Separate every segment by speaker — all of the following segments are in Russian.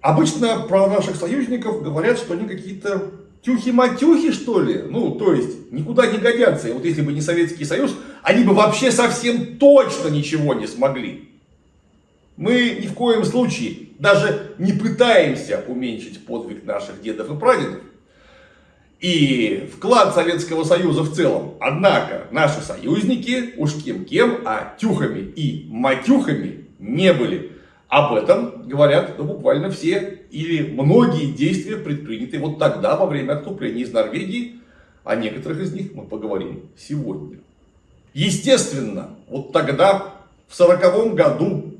Speaker 1: Обычно про наших союзников говорят, что они какие-то тюхи-матюхи, что ли. Ну, то есть, никуда не годятся. И вот если бы не Советский Союз, они бы вообще совсем точно ничего не смогли. Мы ни в коем случае даже не пытаемся уменьшить подвиг наших дедов и прадедов. И вклад Советского Союза в целом. Однако, наши союзники, уж кем-кем, а тюхами и матюхами не были. Об этом говорят буквально все или многие действия, предпринятые вот тогда, во время отступления из Норвегии. О некоторых из них мы поговорим сегодня. Естественно, вот тогда, в 1940 году,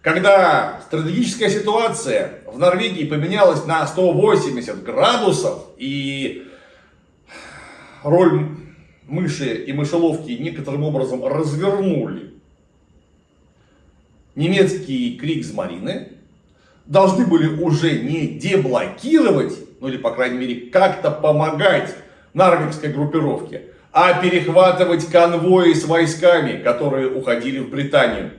Speaker 1: когда стратегическая ситуация в Норвегии поменялась на 180 градусов, и роль мыши и мышеловки некоторым образом развернули, немецкие Кригсмарины должны были уже не деблокировать, ну или по крайней мере как-то помогать норвегской группировке, а перехватывать конвои с войсками, которые уходили в Британию.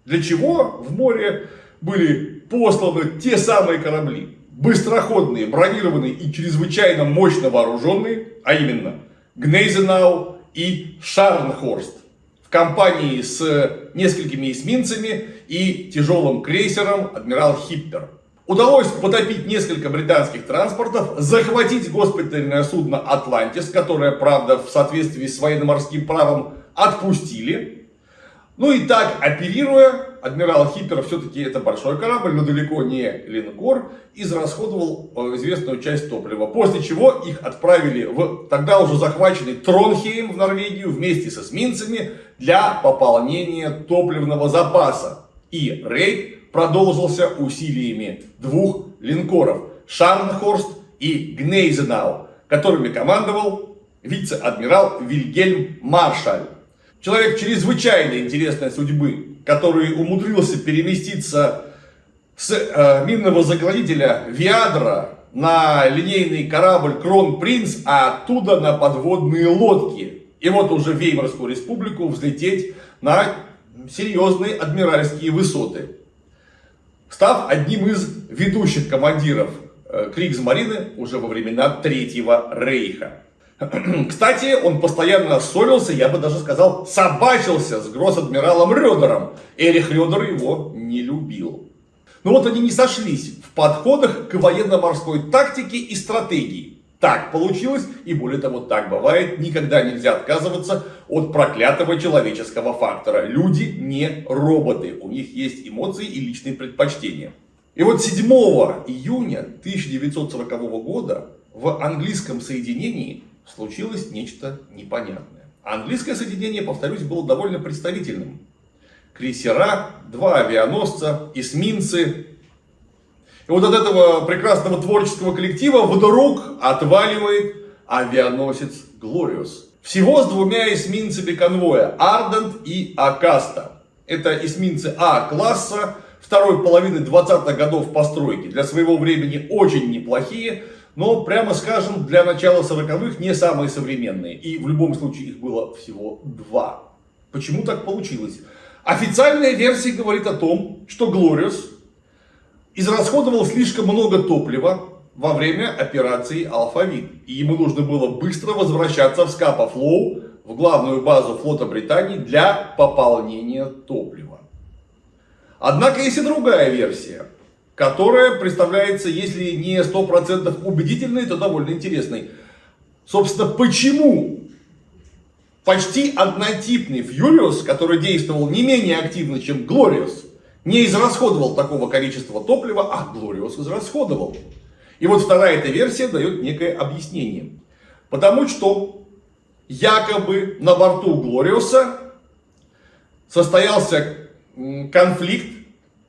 Speaker 1: Для чего в море были посланы те самые корабли, быстроходные, бронированные и чрезвычайно мощно вооруженные, а именно Гнейзенау и Шарнхорст, в компании с несколькими эсминцами и тяжелым крейсером адмирал Хиппер. Удалось потопить несколько британских транспортов, захватить госпитальное судно «Атлантис», которое, правда, в соответствии с военно-морским правом отпустили. Ну и так, оперируя, адмирал Хиппер, все-таки это большой корабль, но далеко не линкор, израсходовал известную часть топлива. После чего их отправили в тогда уже захваченный Тронхейм в Норвегию вместе с эсминцами для пополнения топливного запаса. И рейд продолжился усилиями двух линкоров Шарнхорст и Гнейзенау, которыми командовал вице-адмирал Вильгельм Маршаль. Человек чрезвычайно интересной судьбы, который умудрился переместиться с минного заградителя Виадра на линейный корабль Кронпринц, а оттуда на подводные лодки. И вот уже в Веймарскую республику взлететь на серьезные адмиральские высоты, став одним из ведущих командиров Кригсмарины уже во времена Третьего Рейха. Кстати, он постоянно ссорился, я бы даже сказал, собачился с гросс-адмиралом Рёдером. Эрих Рёдер его не любил. Но вот они не сошлись в подходах к военно-морской тактике и стратегии. Так получилось, и более того, так бывает, никогда нельзя отказываться от проклятого человеческого фактора. Люди не роботы, у них есть эмоции и личные предпочтения. И вот 7 июня 1940 года в английском соединении случилось нечто непонятное. Английское соединение, повторюсь, было довольно представительным. Крейсера, 2 авианосца, эсминцы. И вот от этого прекрасного творческого коллектива вдруг отваливает авианосец Глориус. Всего с 2 эсминцами конвоя, Ардент и Акаста. Это эсминцы А-класса, второй половины 20-х годов постройки. Для своего времени очень неплохие, но, прямо скажем, для начала 40-х не самые современные. И в любом случае их было всего 2. Почему так получилось? Официальная версия говорит о том, что Глориус израсходовал слишком много топлива во время операции Алфавит. И ему нужно было быстро возвращаться в Скапа-Флоу, в главную базу флота Британии, для пополнения топлива. Однако есть и другая версия, которая представляется, если не 100% убедительной, то довольно интересной. Собственно, почему почти однотипный Фьюриус, который действовал не менее активно, чем Глориус, не израсходовал такого количества топлива, а Глориус израсходовал. И вот вторая эта версия дает некое объяснение. Потому что якобы на борту Глориуса состоялся конфликт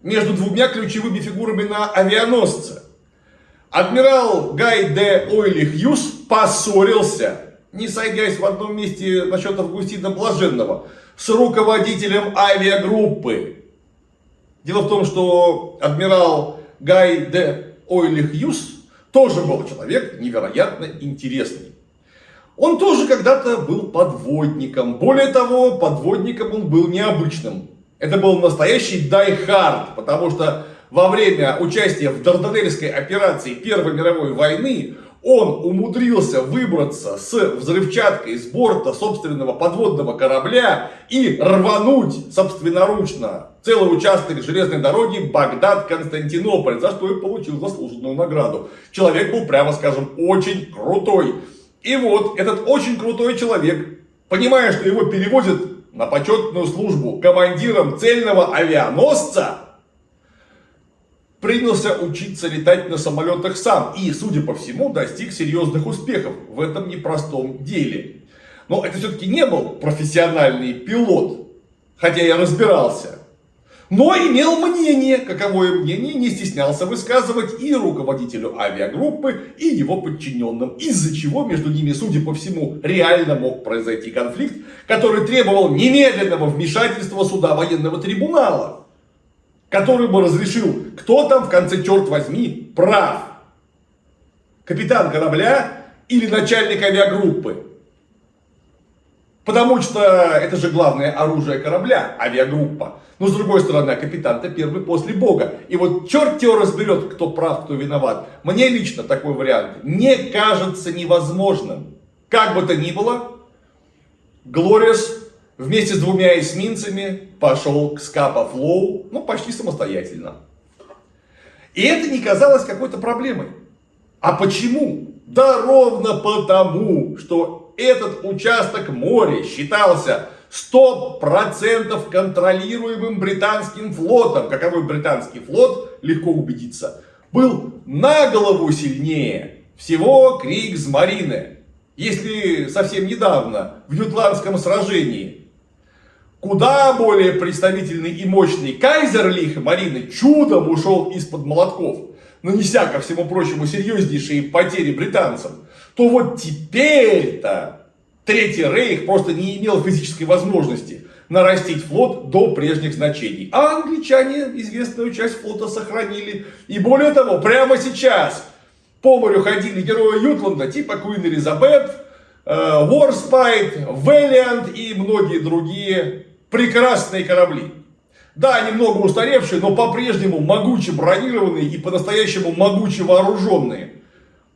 Speaker 1: между 2 ключевыми фигурами на авианосце. Адмирал Гай де Ойли Хьюз поссорился, не сойдясь в одном месте насчет Августина Блаженного, с руководителем авиагруппы. Дело в том, что адмирал Гай де Ойли Хьюз тоже был человек невероятно интересный. Он тоже когда-то был подводником. Более того, подводником он был необычным. Это был настоящий дайхард, потому что во время участия в Дарданельской операции Первой мировой войны он умудрился выбраться с взрывчаткой с борта собственного подводного корабля и рвануть собственноручно целый участок железной дороги Багдад-Константинополь, за что и получил заслуженную награду. Человек был, прямо скажем, очень крутой. И вот этот очень крутой человек, понимая, что его переводят на почетную службу командиром цельного авианосца, принялся учиться летать на самолетах сам и, судя по всему, достиг серьезных успехов в этом непростом деле. Но это все-таки не был профессиональный пилот, хотя я разбирался. Но имел мнение, каковое мнение не стеснялся высказывать и руководителю авиагруппы, и его подчиненным, из-за чего между ними, судя по всему, реально мог произойти конфликт, который требовал немедленного вмешательства суда военного трибунала, который бы разрешил, кто там в конце, черт возьми, прав. Капитан корабля или начальник авиагруппы. Потому что это же главное оружие корабля, авиагруппа. Но с другой стороны, капитан-то первый после Бога. И вот черт его разберет, кто прав, кто виноват. Мне лично такой вариант не кажется невозможным. Как бы то ни было, Глориус вместе с двумя эсминцами пошел к Скапа Флоу, почти самостоятельно. И это не казалось какой-то проблемой. А почему? Да ровно потому, что этот участок моря считался 100% контролируемым британским флотом. Каковой британский флот, легко убедиться, был на голову сильнее всего Кригсмарине. Если совсем недавно в Ютландском сражении куда более представительный и мощный Кайзерлих Марины чудом ушел из-под молотков, нанеся, ко всему прочему, серьезнейшие потери британцам, то вот теперь-то Третий Рейх просто не имел физической возможности нарастить флот до прежних значений. А англичане известную часть флота сохранили. И более того, прямо сейчас по морю ходили герои Ютланда, типа Queen Elizabeth, Warspite, Valiant и многие другие прекрасные корабли. Да, немного устаревшие, но по-прежнему могуче бронированные и по-настоящему могуче вооруженные.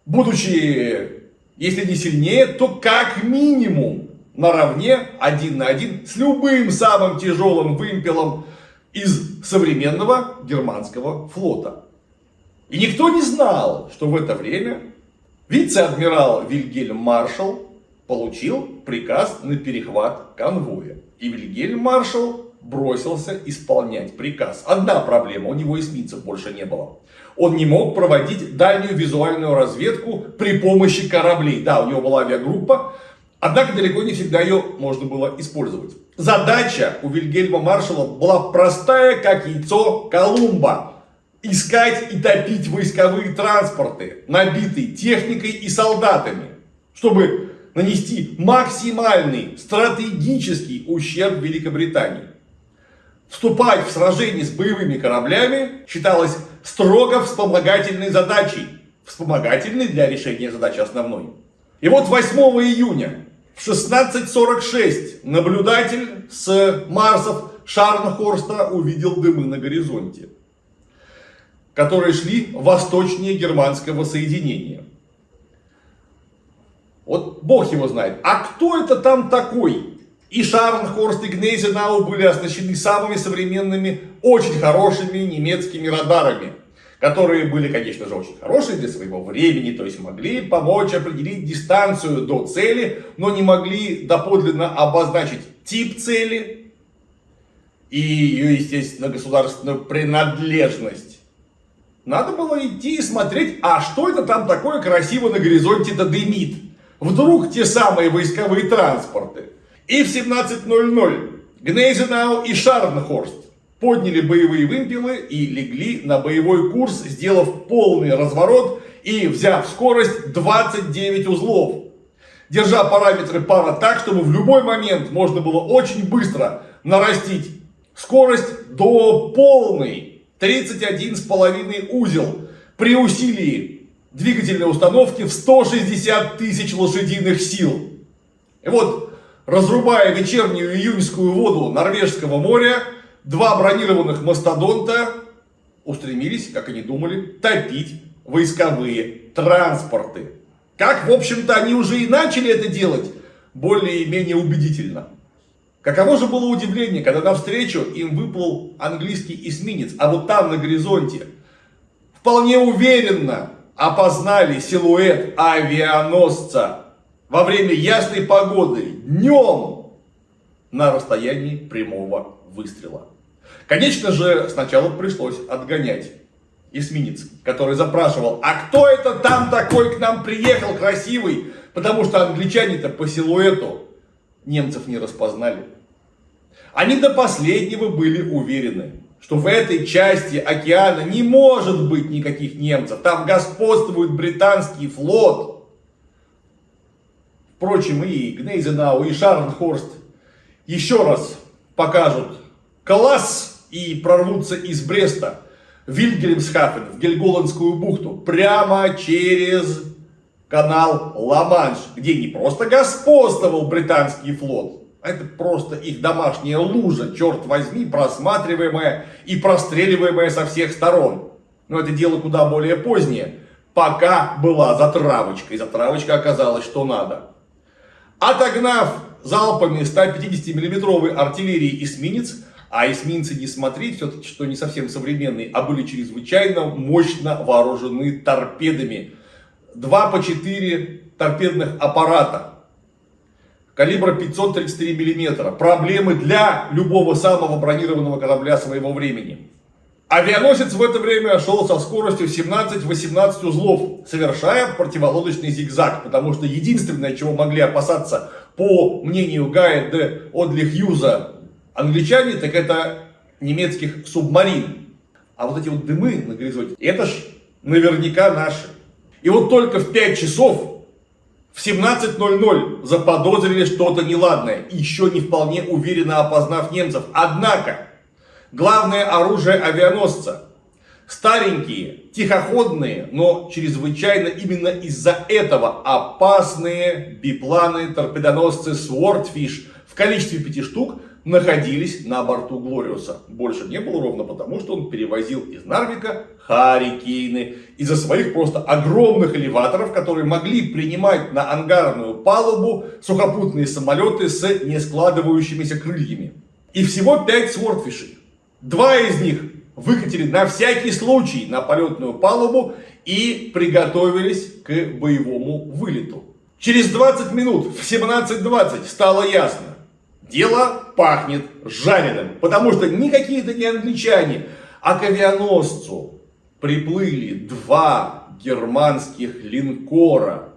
Speaker 1: Будучи, если не сильнее, то как минимум наравне, один на один, с любым самым тяжелым вымпелом из современного германского флота. И никто не знал, что в это время вице-адмирал Вильгельм Маршал получил приказ на перехват конвоя. И Вильгельм Маршал бросился исполнять приказ. Одна проблема, у него эсминцев больше не было. Он не мог проводить дальнюю визуальную разведку при помощи кораблей. Да, у него была авиагруппа, однако далеко не всегда ее можно было использовать. Задача у Вильгельма Маршала была простая, как яйцо Колумба. Искать и топить войсковые транспорты, набитые техникой и солдатами, чтобы нанести максимальный стратегический ущерб Великобритании. Вступать в сражение с боевыми кораблями считалось строго вспомогательной задачей. Вспомогательной для решения задачи основной. И вот 8 июня в 16:46 наблюдатель с Марсов Шарнхорста увидел дымы на горизонте, которые шли восточнее германского соединения. Вот бог его знает. А кто это там такой? И Шарнхорст, и Гнейзенау были оснащены самыми современными, очень хорошими немецкими радарами, которые были, конечно же, очень хорошие для своего времени, то есть могли помочь определить дистанцию до цели, но не могли доподлинно обозначить тип цели и ее, естественно, государственную принадлежность. Надо было идти и смотреть, а что это там такое красиво на горизонте-то дымит. Вдруг те самые войсковые транспорты. И в 17:00 Гнейзенау и Шарнхорст подняли боевые вымпелы и легли на боевой курс, сделав полный разворот и взяв скорость 29 узлов. Держа параметры пара так, чтобы в любой момент можно было очень быстро нарастить скорость до полной 31,5 узел при усилии двигательной установки в 160 тысяч лошадиных сил. И вот, разрубая вечернюю июньскую воду Норвежского моря, два бронированных мастодонта устремились, как они думали, топить войсковые транспорты. Как, в общем-то, они уже и начали это делать более-менее убедительно. Каково же было удивление, когда навстречу им выплыл английский эсминец, а вот там на горизонте вполне уверенно опознали силуэт авианосца во время ясной погоды, днем, на расстоянии прямого выстрела. Конечно же, сначала пришлось отгонять эсминец, который запрашивал: а кто это там такой к нам приехал красивый? Потому что англичане-то по силуэту немцев не распознали. Они до последнего были уверены, что в этой части океана не может быть никаких немцев. Там господствует британский флот. Впрочем, и Гнейзенау, и Шарнхорст еще раз покажут класс и прорвутся из Бреста в Вильгельмсхафен, в Гельголандскую бухту, прямо через канал Ла-Манш, где не просто господствовал британский флот, а это просто их домашняя лужа, черт возьми, просматриваемая и простреливаемая со всех сторон. Но это дело куда более позднее. Пока была затравочка, и затравочка оказалась что надо. Отогнав залпами 150-миллиметровой артиллерии эсминец, а эсминцы, не смотри, все-таки, что не совсем современные, а были чрезвычайно мощно вооружены торпедами. 2 по 4 торпедных аппарата калибра 533 мм. Проблемы для любого самого бронированного корабля своего времени. Авианосец в это время шел со скоростью 17-18 узлов, совершая противолодочный зигзаг, потому что единственное, чего могли опасаться, по мнению Гая де Одли Хьюза, англичане, так это немецких субмарин. А вот эти вот дымы на горизонте, это ж наверняка наши. И вот только в 5 часов, в 17:00 заподозрили что-то неладное, еще не вполне уверенно опознав немцев. Однако, главное оружие авианосца, старенькие, тихоходные, но чрезвычайно именно из-за этого опасные бипланы, торпедоносцы Swordfish в количестве 5 штук находились на борту Глориуса. Больше не было ровно потому, что он перевозил из Нарвика Харрикейны из-за своих просто огромных элеваторов, которые могли принимать на ангарную палубу сухопутные самолеты с нескладывающимися крыльями. И всего 5 Swordfish'ей. 2 из них выкатили на всякий случай на полетную палубу и приготовились к боевому вылету. Через 20 минут в 17:20 стало ясно. Дело пахнет жареным, потому что никакие это не англичане, а к авианосцу приплыли 2 германских линкора.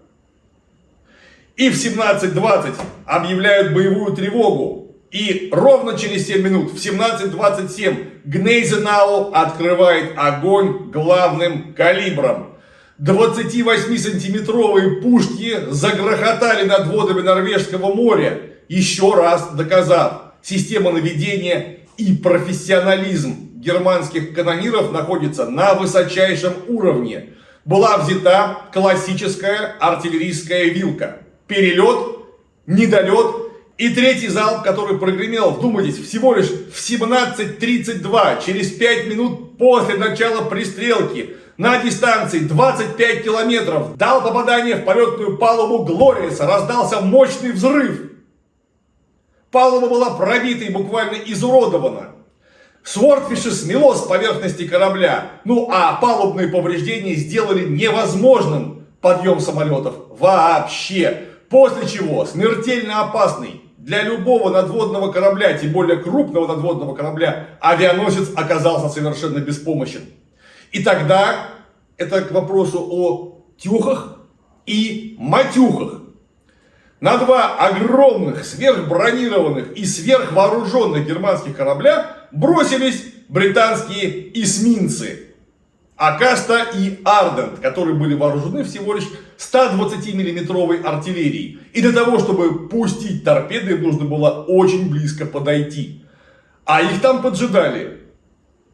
Speaker 1: И в 17:20 объявляют боевую тревогу. И ровно через 7 минут, в 17:27, Гнейзенау открывает огонь главным калибром. 28-сантиметровые пушки загрохотали над водами Норвежского моря, еще раз доказав: система наведения и профессионализм германских канониров находится на высочайшем уровне. Была взята классическая артиллерийская вилка. Перелет, недолет и третий залп, который прогремел, вдумайтесь, всего лишь в 17:32, через 5 минут после начала пристрелки, на дистанции 25 километров, дал попадание в полетную палубу Глориуса, раздался мощный взрыв. Палуба была пробита и буквально изуродована. Swordfish'и смело с поверхности корабля, ну а палубные повреждения сделали невозможным подъем самолетов вообще. После чего смертельно опасный для любого надводного корабля, тем более крупного надводного корабля, авианосец оказался совершенно беспомощен. И тогда, это к вопросу о тюхах и матюхах. На 2 огромных, сверхбронированных и сверхвооруженных германских корабля бросились британские эсминцы Акаста и Ардент, которые были вооружены всего лишь 120-миллиметровой артиллерией. И для того, чтобы пустить торпеды, им нужно было очень близко подойти. А их там поджидали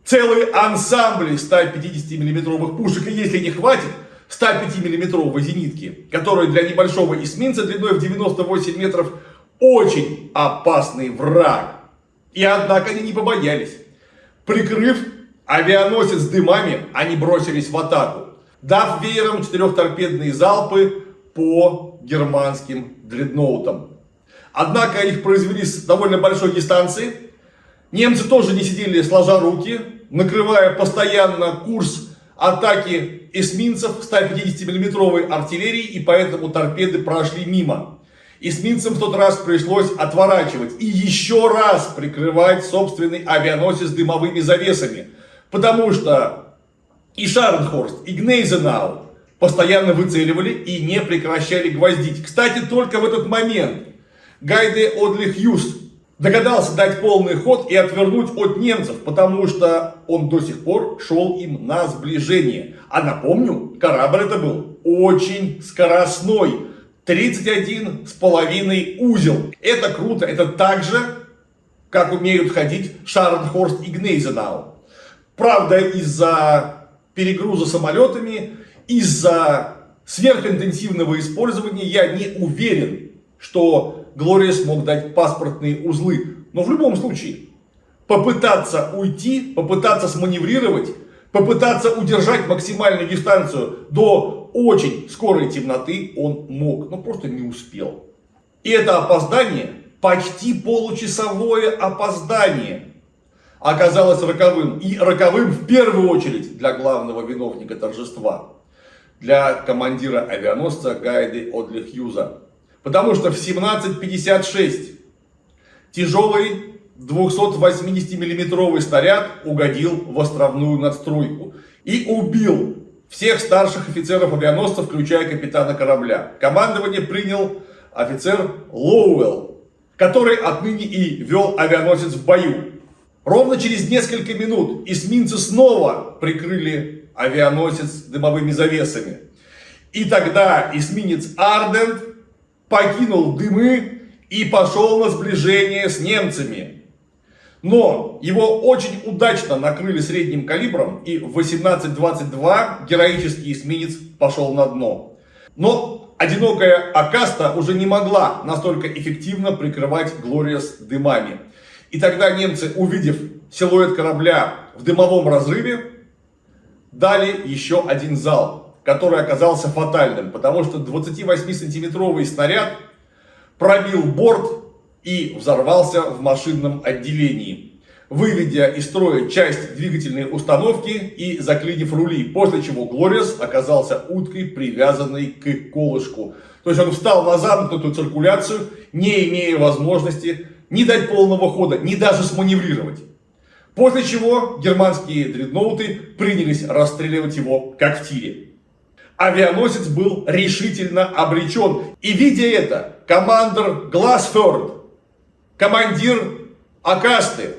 Speaker 1: целые ансамбли 150-миллиметровых пушек, и если не хватит 105-миллиметровой зенитки, которая для небольшого эсминца длиной в 98 метров очень опасный враг. И однако они не побоялись. Прикрыв Авианосец с дымами, они бросились в атаку, дав веером 4-торпедные залпы по германским дредноутам. Однако их произвели с довольно большой дистанции. Немцы тоже не сидели сложа руки, накрывая постоянно курс атаки эсминцев 150 миллиметровой артиллерии, и поэтому торпеды прошли мимо. Эсминцам в тот раз пришлось отворачивать и еще раз прикрывать собственный авианосец дымовыми завесами, потому что и Шарнхорст, и Гнейзенау постоянно выцеливали и не прекращали гвоздить. Кстати, только в этот момент Гай де Одлих-Юст догадался дать полный ход и отвернуть от немцев, потому что он до сих пор шел им на сближение. А напомню, корабль это был очень скоростной, 31,5 узел. Это круто, это так же, как умеют ходить Шарнхорст и Гнейзенау. Правда, из-за перегруза самолетами, из-за сверхинтенсивного использования я не уверен, что Глория смог дать паспортные узлы. Но в любом случае, попытаться уйти, попытаться сманеврировать, попытаться удержать максимальную дистанцию до очень скорой темноты он мог, но просто не успел. И это опоздание, почти получасовое опоздание, оказалось роковым. И роковым в первую очередь для главного виновника торжества, для командира авианосца Гая де Одлих-Юза. Потому что в 17:56 тяжелый 280-миллиметровый снаряд угодил в островную надстройку и убил всех старших офицеров авианосца, включая капитана корабля. Командование принял офицер Лоуэлл, который отныне и вел авианосец в бою. Ровно через несколько минут эсминцы снова прикрыли авианосец дымовыми завесами. И тогда эсминец Ардент покинул дымы и пошел на сближение с немцами. Но его очень удачно накрыли средним калибром, и в 18:22 героический эсминец пошел на дно. Но одинокая Акаста уже не могла настолько эффективно прикрывать Глориас дымами. И тогда немцы, увидев силуэт корабля в дымовом разрыве, дали еще один залп, который оказался фатальным, потому что 28-сантиметровый снаряд пробил борт и взорвался в машинном отделении, выведя из строя часть двигательной установки и заклинив рули, после чего Глориас оказался уткой, привязанной к колышку. То есть он встал на замкнутую циркуляцию, не имея возможности ни дать полного хода, ни даже сманеврировать. После чего германские дредноуты принялись расстреливать его, как в тире. Авианосец был решительно обречен. И видя это, командир Гласфорд, командир Акасты,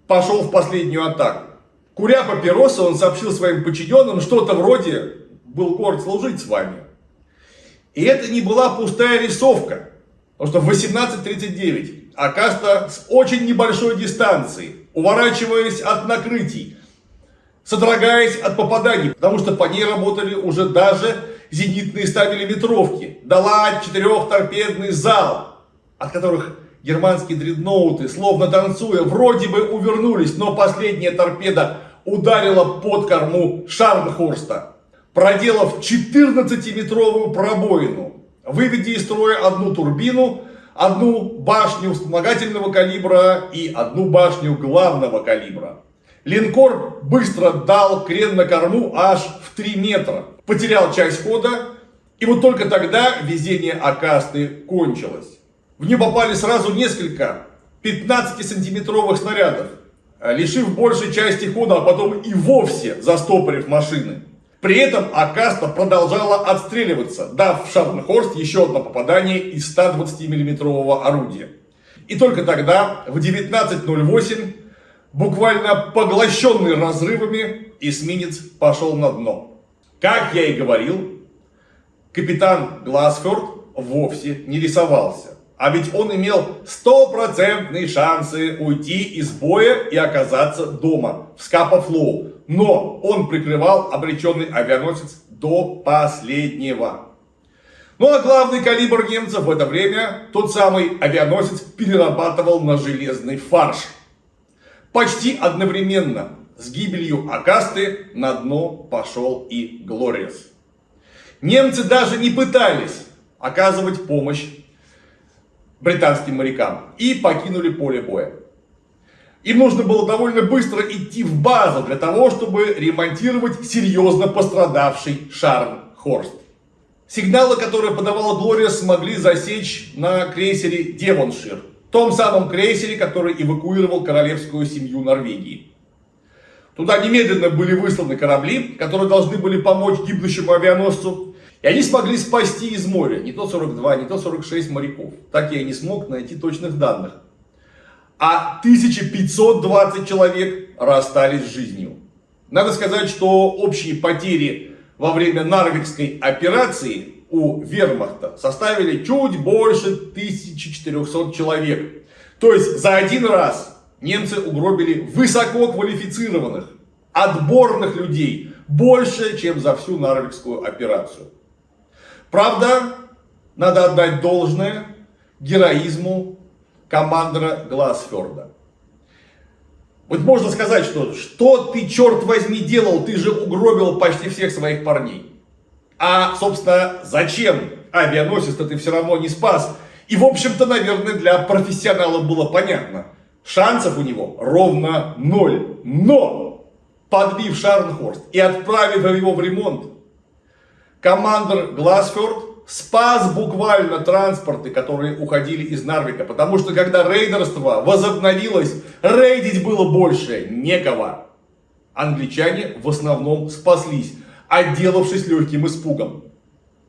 Speaker 1: пошел в последнюю атаку. Куря папиросы, он сообщил своим подчиненным что-то вроде «был горд служить с вами». И это не была пустая рисовка. Потому что в 18:39 Акаста с очень небольшой дистанции, уворачиваясь от накрытий, содрогаясь от попаданий, потому что по ней работали уже даже зенитные 100-миллиметровки, дала 4-торпедный залп, от которых германские дредноуты, словно танцуя, вроде бы увернулись, но последняя торпеда ударила под корму Шарнхорста, проделав 14-метровую пробоину, выведя из строя одну турбину, одну башню вспомогательного калибра и одну башню главного калибра. Линкор быстро дал крен на корму аж в 3 метра, потерял часть хода, и вот только тогда везение Акасты кончилось. В нее попали сразу несколько 15-сантиметровых снарядов, лишив большей части хода, а потом и вовсе застопорив машины. При этом Акаста продолжала отстреливаться, дав в Шарнхорст еще одно попадание из 120-миллиметрового орудия. И только тогда, в 19:08, буквально поглощенный разрывами, эсминец пошел на дно. Как я и говорил, капитан Гласфорд вовсе не рисовался. А ведь он имел 100% шансы уйти из боя и оказаться дома, в Скапа-Флоу. Но он прикрывал обреченный авианосец до последнего. Ну а главный калибр немцев в это время, тот самый авианосец, перерабатывал на железный фарш. Почти одновременно С гибелью Акасты на дно пошел и Глориас. Немцы даже не пытались оказывать помощь британским морякам и покинули поле боя. Им нужно было довольно быстро идти в базу для того, чтобы ремонтировать серьезно пострадавший Шарнхорст. Сигналы, которые подавала Глориас, смогли засечь на крейсере Девоншир, том самом крейсере, который эвакуировал королевскую семью Норвегии. Туда немедленно были высланы корабли, которые должны были помочь гибнущему авианосцу. И они смогли спасти из моря не то 42, не то 46 моряков. Так я и не смог найти точных данных. А 1520 человек расстались с жизнью. Надо сказать, что общие потери во время Нарвикской операции у вермахта составили чуть больше 1400 человек. То есть за один раз немцы угробили высококвалифицированных, отборных людей больше, чем за всю Нарвикскую операцию. Правда, надо отдать должное героизму командира Гласфьорда. Вот можно сказать, что ты, черт возьми, делал, ты же угробил почти всех своих парней. А, собственно, зачем? Авианосец-то ты все равно не спас. И, в общем-то, наверное, для профессионала было понятно. Шансов у него ровно 0. Но, подбив Шарнхорст и отправив его в ремонт, командир Гласфьорд спас буквально транспорты, которые уходили из Нарвика. Потому что, когда рейдерство возобновилось, рейдить было больше некого. Англичане в основном спаслись, отделавшись легким испугом.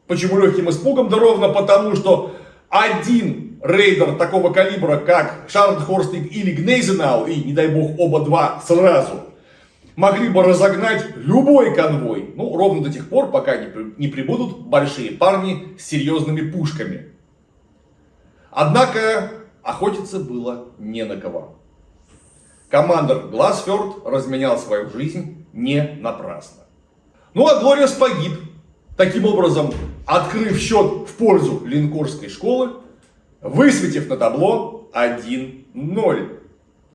Speaker 1: Почему легким испугом? Да ровно потому, что один рейдер такого калибра, как Шарнхорст или Гнейзенау, и, не дай бог, оба два сразу, могли бы разогнать любой конвой. Ну, ровно до тех пор, пока не прибудут большие парни с серьезными пушками. Однако, охотиться было не на кого. Командир Гласфьорд разменял свою жизнь не напрасно. Ну, а Глориас погиб. Таким образом, открыв счет в пользу линкорской школы, высветив на табло 1-0.